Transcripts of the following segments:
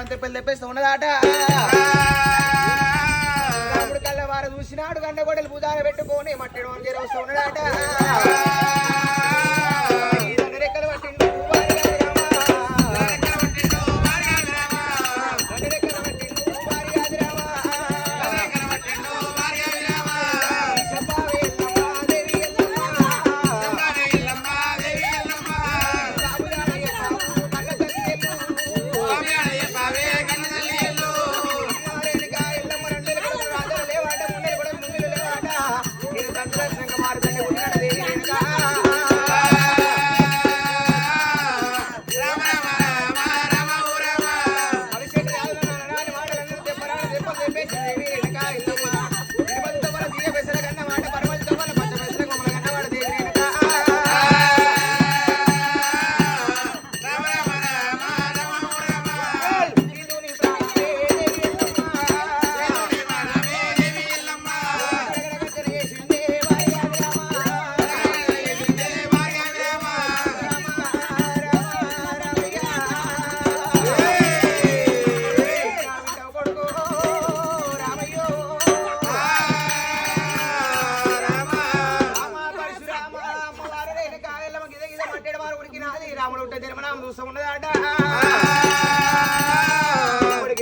బంగారం తెప్పేస్తూ ఉన్నదాట రాముడు కళ్ళవారు చూసినాడు గండగొడలు భుజాన పెట్టుకొని మట్టిలో వస్తూ ఉన్నాడట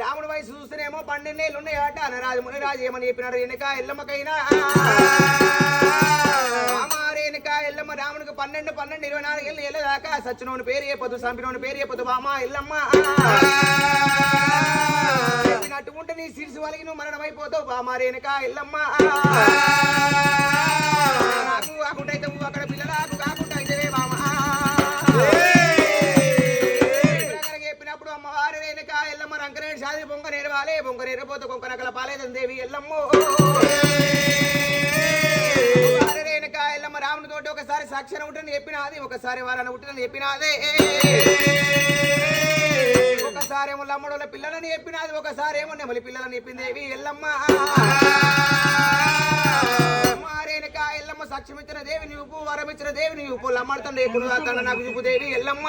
రాముడు వయసు చూస్తేనేమో 12 ఏళ్ళు ఉన్నాయట అనరాజు మునిరాజు ఏమని చెప్పినాడు వెనక ఎల్లమ్మకైనా రేణుక ఎల్లమ్మ రాముడికి 12 24 ఏళ్ళు వెళ్ళదాకా సచ్చినోని పేరు చెప్పదు సంపినోని పేరు చెప్పదు బామా ఎల్లమ్మ చెప్పినట్టుకుంటే నీ సిరిసి వాళ్ళకి నువ్వు మరణమైపోతావు బామా రేణుక ఎల్లమ్మ నాకు కాకుండా అయితే నువ్వు అక్కడ పిల్లలకు కాకుండా అయితే బామా చెప్పినప్పుడు అమ్మవారు రేణుక ఎల్లమ్మ రంకనేడు సాది బొంగ నేరవాలే బొంగ నేరపోతే కొంక నకల పాలేదని దేవి ఎల్లమ్మ రేణుక ఎల్లమ్మ రాముని తోటి ఒకసారి సాక్షరం ఉంటుంది చెప్పినది ఒకసారి వారని ఉంటుందని చెప్పినదే ఒకసారి ఏమో లమ్మడోళ్ళ పిల్లలని చెప్పినది ఒకసారి ఏమో నెమలి పిల్లలని చెప్పింది దేవి ఎల్లమ్మ రేణుక ఎల్లమ్మ సాక్ష్యం ఇచ్చిన దేవి నువ్వు వరం ఇచ్చిన దేవి నువ్వు లమ్మడుతండి ఎప్పుడు నాకు చూపు దేవి ఎల్లమ్మ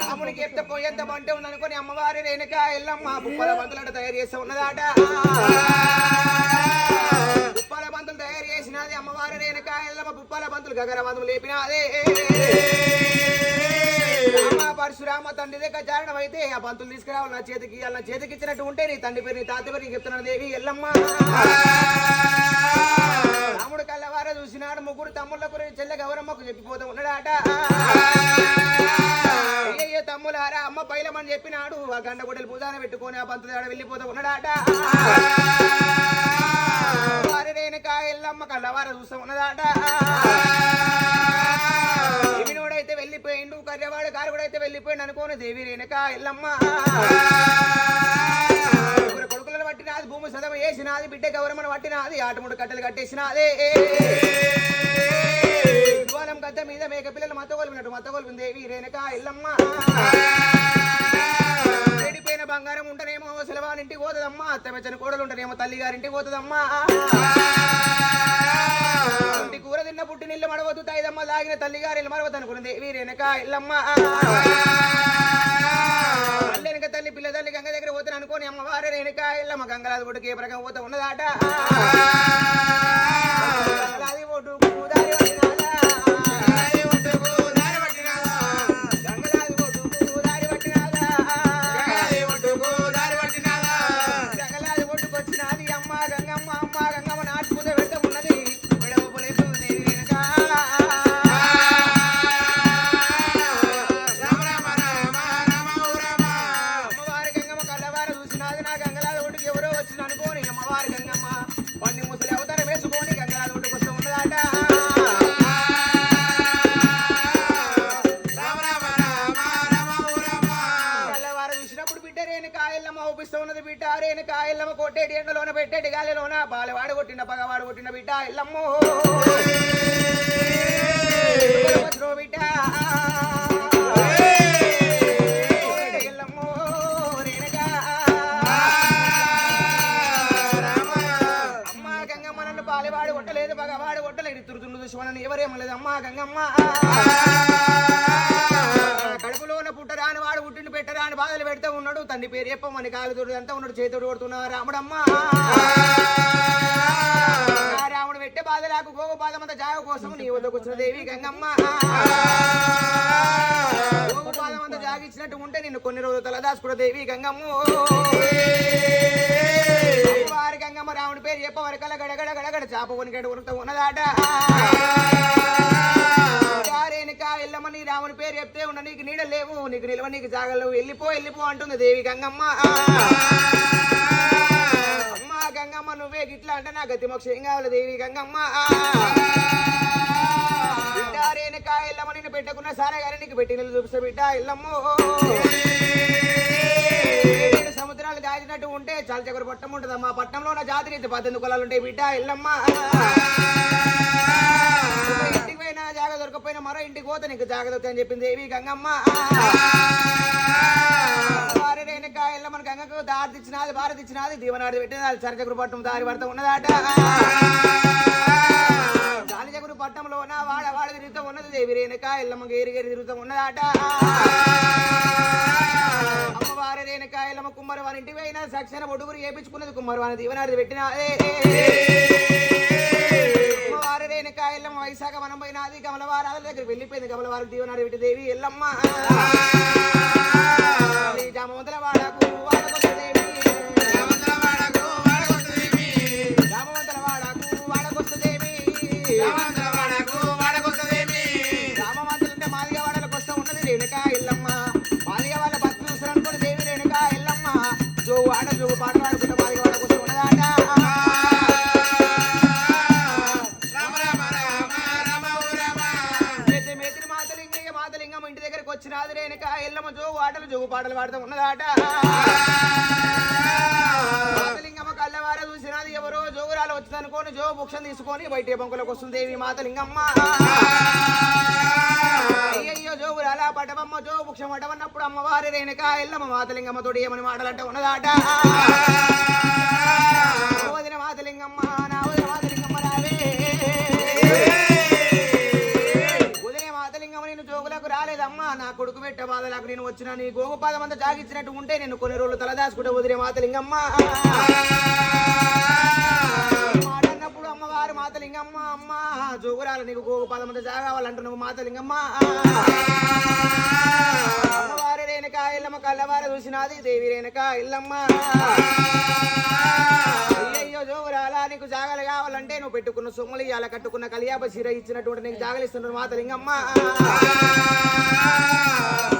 రామునికి చెప్తే పోయేంత బంటే ఉందనుకొని అమ్మవారి రేణుక ఎల్లమ్మ పుప్పల బంతులట తయారు చేస్తూ ఉన్నదాట పుప్పల బంతులు తయారు చేసినది అమ్మవారి రేణుక ఎల్లమ్మ పుప్పల బంతులు గగర బంతులు లేపినదే పరశురామ తండ్రి దగ్గర చారణం అయితే ఆ బంతులు తీసుకురావాలి నా చేతికి ఇచ్చినట్టు ఉంటే నీ తండ్రి పేరు నీ తాత పేరు నీకు చెప్తున్నాను దేవి ఎల్లమ్మ రాముడు కళ్ళవార చూసినాడు ముగ్గురు తమ్ముళ్ళకు చెల్లె గౌరమ్మకు చెప్పిపోతూ ఉన్నాడాట అయ్యయ్యో తమ్ములారా అమ్మ పైలమని చెప్పినాడు ఆ గండగొడ్డలు పూజాన పెట్టుకొని ఆ బంతులు వెళ్ళిపోతూ ఉన్నాడాట వారి రేణుక ఎల్లమ్మ కళ్ళవార చూస్తూ ఉన్నదాట ఇవినోడైతే వెళ్ళిపోయిండు కర్యవాడు కారుడైతే వెళ్ళిపోయిండు అనుకోని దేవి రేణుక ఎల్లమ్మ కొడుకులను పట్టినది భూమి సదమ వేసినది బిడ్డ గౌరమ్మను పట్టినది ఆటముడు కట్టెలు కట్టేసినదే ద్వారం గద్ద మీద మేక పిల్లలు మతగొలిపినట్టు మతగొలిపింది దేవి రేణుక ఎల్లమ్మ చెడిపోయిన బంగారం ఉంటేనేమో సెలవానింటికి పోతుందమ్మా అత్తమెచ్చని కోడలు ఉంటేనేమో తల్లి గారింటికి పోతుందమ్మా కూర తిన్న పుట్టి నీళ్ళు మడవద్దు తాయిదమ్మ లాగిన తల్లి గారు మరవద్దు అనుకున్నది దేవి రేణుక ఎల్లమ్మ వెనక తల్లి పిల్ల తల్లి గంగ దగ్గర పోతాను అనుకోని అమ్మవారి రేణుక ఎల్లమ్మ గంగరాజు ఒడ్డుకి ఏ ప్రకారం పోతా ఉన్నదాట కొట్టేటి ఎండలోన పెట్టేటి గాలిలోన బాలవాడు కొట్టిన పగవాడు కొట్టిన బిడ్డ ఎల్లమ్మో బిడ్డ ఎల్లమ్మో రేణుక అమ్మ గంగమ్మ నన్ను బాలవాడు కొట్టలేదు పగవాడు కొట్టలేదు తిరుగుతుండు దుష్మనని ఎవరేమలేదు అమ్మ గంగమ్మ కడుపులోన పుట్టరాని వాడు పుట్టిన పెట్టరా అని బాధలు పెడితే ఉన్నాడు. తండ్రి పేరు చెప్పమని కాలుతుడు అంతా ఉన్నాడు. చేతుడు కొడుతున్నా రాముడమ్మ రాముడు పెట్టే బాధలకు గోగ పాదమంత జాగ కోసం నీ వద్దకు వచ్చిన దేవి గంగమ్మ. గోగ పాదమంత జాగిచ్చినట్టు ఉంటే నిన్ను కొన్ని రోజులు తలదాసుకున్న దేవి గంగమ్మ. వారి గంగమ్మ రాముడి పేరు చెప్పవరి కల గడగడ గడగడ చాప వనికడు ఉరుకుతూ ఉన్నదాట. ఎల్లమ్మ నీ రాముని పేరు చెప్తే ఉన్న నీకు నీడ లేవు, నీకు నిలవ నీకు జాగలేవు, వెళ్ళిపో వెళ్ళిపో అంటుంది దేవి గంగమ్మ. అమ్మ గంగమ్మ నువ్వే గిట్లా అంటే నా గతి మోక్ష ఏం కావాలి దేవి గంగమ్మ. బిడ్డ రేణుక ఎల్లమ్మ నిన్ను పెట్టుకున్న సారే గారి నీకు పెట్టి నీళ్ళు చూపిస్తా బిడ్డ ఎల్లమ్మ. సముద్రాలు దాచినట్టు ఉంటే చాలా చక్కర పట్టం ఉంటుందమ్మా. పట్టణంలో ఉన్న జాతి నుంచి 18 కులాలు ఉంటాయి బిడ్డ ఎల్లమ్మ. ఇంటికి పోయినా జాగ దొరకపోయినా మరో ఇంటికి పోతే నీకు జాగ దొరుకుతా అని చెప్పింది దేవి గంగమ్మ. వారి రేణుక ఎల్లమ్మ గంగకు దారి తెచ్చినది భారతి ఇచ్చినది దీవనాడు పెట్టినది చరచకురు పట్టం దారి పడతా ఉన్నదాట. జాలిచకురు పట్టంలో ఉన్న వాడ తిరుగుతూ ఉన్నది దేవి రేణుక ఎల్లమ్మ గేరి గేరి తిరుగుతూ ఉన్నదాట. అమ్మవారి రేణుక ఎల్లమ్మ కుమ్మరి వారి ఇంటికి పోయినా సక్షణ ఒడుగురు ఏపించుకున్నది కుమ్మరి వారి దీవనాడు పెట్టినదే. అమ్మవారి రేణుక ఎల్లమ్మ వైశాఖ వనం పోయినది కమలవారాల దగ్గర వెళ్ళిపోయింది. కమలవారి దీవనాడు పెట్టి దేవి ఎల్లమ్మ. జామవంతుల వాడకు వాడకొత్త దేవి, జామవంతుల వాడకు వాడకొత్త దేవి, జామవంతుల వాడకు వాడకొత్త దేవి, జామవంతుల వాడకు వాడకొత్త దేవి. జామవంతులు అంటే మాదిగ వాడలకు వస్తూ ఉన్నది రేణుక ఎల్లమ్మ. మాదిగ వాళ్ళ భక్తి చూస్తారు అనుకుని దేవి రేణుక ఎల్లమ్మ జోగు ఆడ జోగు పాట పాడుకుంటే మాదిగ వాడకు వస్తూ ఉన్నదాట. ఇంటి దగ్గరకు వచ్చినది రేణుక ఎల్లమ్మ జోగు ఆటలు జోగు పాటలు పాడుతూ ఉన్నదాట. మాతలింగమ్మ కళ్ళవార చూసినది ఎవరో జోగురాలు వచ్చింది అనుకోని జోగు బుక్షం తీసుకొని బయట బంకులకు వస్తుంది దేవి మాతలింగమ్మ. అయ్యయ్యో జోగురాల పటమమ్మ జోగు బుక్షం పటమన్నప్పుడు అమ్మవారి రేణుక ఎల్లమ్మ మాతలింగమ్మ తోటి ఏమని మాటలంటే ఉన్నదాట. వదిన మాతలింగమ్మ నా వదిన మాతలింగమ్మ రావే, జోగులకు రాలేదమ్మా నా కొడుకు పెట్టే బాధలకు నేను వచ్చిన నీ గోగుపాదం అంతా జాగిచ్చినట్టు ఉంటే నేను కొన్ని రోజులు తలదాచుకుంటే వదిలే మాతలింగమ్మ. మాటన్నప్పుడు అమ్మవారు మాతలింగమ్మ అమ్మ జోగురాలు నీకు గోగుపాదం అంతా జాగావాలంటూ నువ్వు మాతలింగమ్మ. అమ్మవారి రేణుక ఎల్లమ్మ కళ్ళవార చూసినది దేవి రేణుక ఎల్లమ్మ. అయ్యయ్యో జోగురాలా నీకు జాగలు కావాలంటే నువ్వు పెట్టుకున్న సొమ్ములు ఇవాళ కట్టుకున్న కలియాప చీర ఇచ్చినటువంటి నీకు జాగలిస్తున్నారు మాతలింగమ్మ.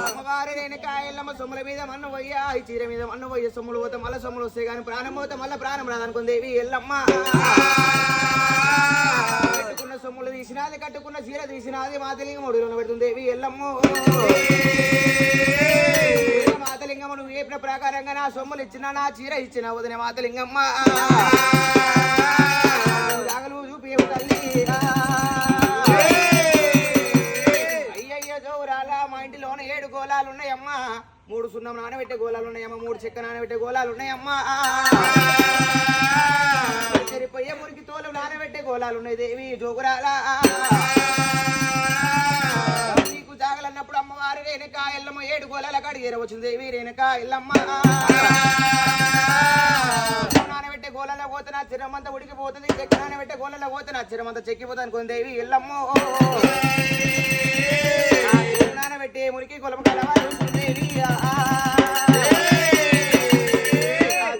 అమ్మవారి రేణుక ఎల్లమ్మ సొమ్ముల మీద మన్ను పోయ్యా ఈ చీర మీద మన్ను పోయ్యే సొమ్ములు పోతే మళ్ళీ సొమ్ములు వస్తాయి కానీ ప్రాణం పోతే మళ్ళీ ప్రాణం రాదనుకుంది దేవి ఎల్లమ్మ. కట్టుకున్న సొమ్ములు తీసినది కట్టుకున్న చీర తీసినది మాతలింగం ఒడిలో పెడుతుంది దేవి ఎల్లమ్మ. మాతలింగమ్మ నువ్వు చెప్పిన ప్రకారంగా నా సొమ్ములు ఇచ్చినా నా చీర ఇచ్చిన వదిన మాతలింగమ్మ. జాగలు చూపి తల్లి. అయ్యయ్యో జోరాల మా ఇంటిలోన 7 గోళాలు ఉన్నాయమ్మా. 3 సున్నం నానబెట్టే గోళాలు ఉన్నాయమ్మా, 3 చెక్క నానబెట్టే గోళాలు ఉన్నాయమ్మా. సరిపోయే మురికి తోలు నానబెట్టే గోళాలు ఉన్నాయి దేవి జోగురాల. నీకు జాగలన్నప్పుడు అమ్మవారి రేణుక ఎల్లమ్మ 7 గోళాల కాడికి ఏరవచ్చింది దేవి రేణుక ఎల్లమ్మ. నానబెట్టే గోళాల పోతే నా చిరమంతా ఉడికిపోతుంది, చెక్క నానబెట్టే గోళాల పోతే నా చిరమంతా చెక్కిపోతుంది అనుకుంది దేవి ఎల్లమ్మ. నానబెట్టే మురికి కొలమ కలవాలి దేవి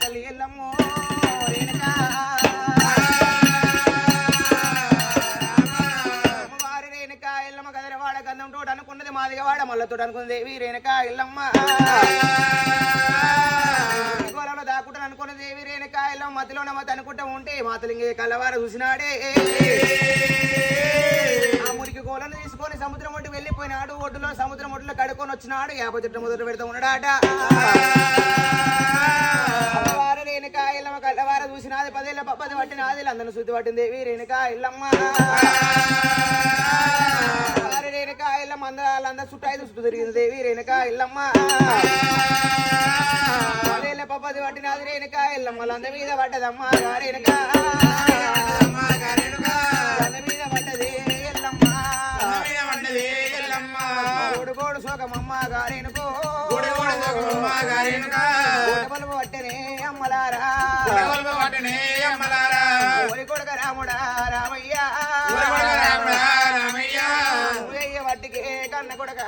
తల్లి ఎల్లమ్మ రేణుక. అమ్మవారి రేణుక ఎల్లమ్మ కదరవాడ గంధం తోట అనుకున్నది మాదిగవాడ మల్లతోటి అనుకున్నది దేవి రేణుక ఎల్లమ్మ. గోళంలో దాక్కుంటాను అనుకున్నది దేవి రేణుక ఎల్లమ్మ. మధ్యలో మత అనుకుంటా ఉంటే మాతలింగే కళ్ళవార చూసినాడే. ఆ మురికి గోళను తీసుకొని సముద్రం ఒడ్డు వెళ్ళిపోయినాడు. ఒడ్డులో సముద్రం ఒడ్డులో కడుకొని వచ్చినాడు. 50 చెట్ల మొదట పెడతా ఉన్నాడాట. అమ్మవారి రేణుక ఎల్లమ్మ కళ్ళవార చూసినది 10 ఏళ్ళ పప్పది పట్టినది అందరిని శుద్ధి పట్టింది దేవి రేణుక ఎల్లమ్మ. అమ్మవారి రేణుక ఎల్లమ్మ అందరూ చుట్టూ 5 చుట్టూ తిరిగింది దేవి రేణుక ఎల్లమ్మ. 10 ఏళ్ళ పప్పది పట్టినది రేణుక ఎల్లమ్మ లంద మీద పడ్డదమ్మా రేణుక. మీద పడ్డది ఎల్లమ్మ. గోడు గోడు సోకమమ్మ గారేనుకో, గోడు గోడు కోటబలము పట్టనే అమ్మలారా ఓరి కొడుక రాముడా రామయ్య నువ్వయ్య వట్టికే కన్న కొడక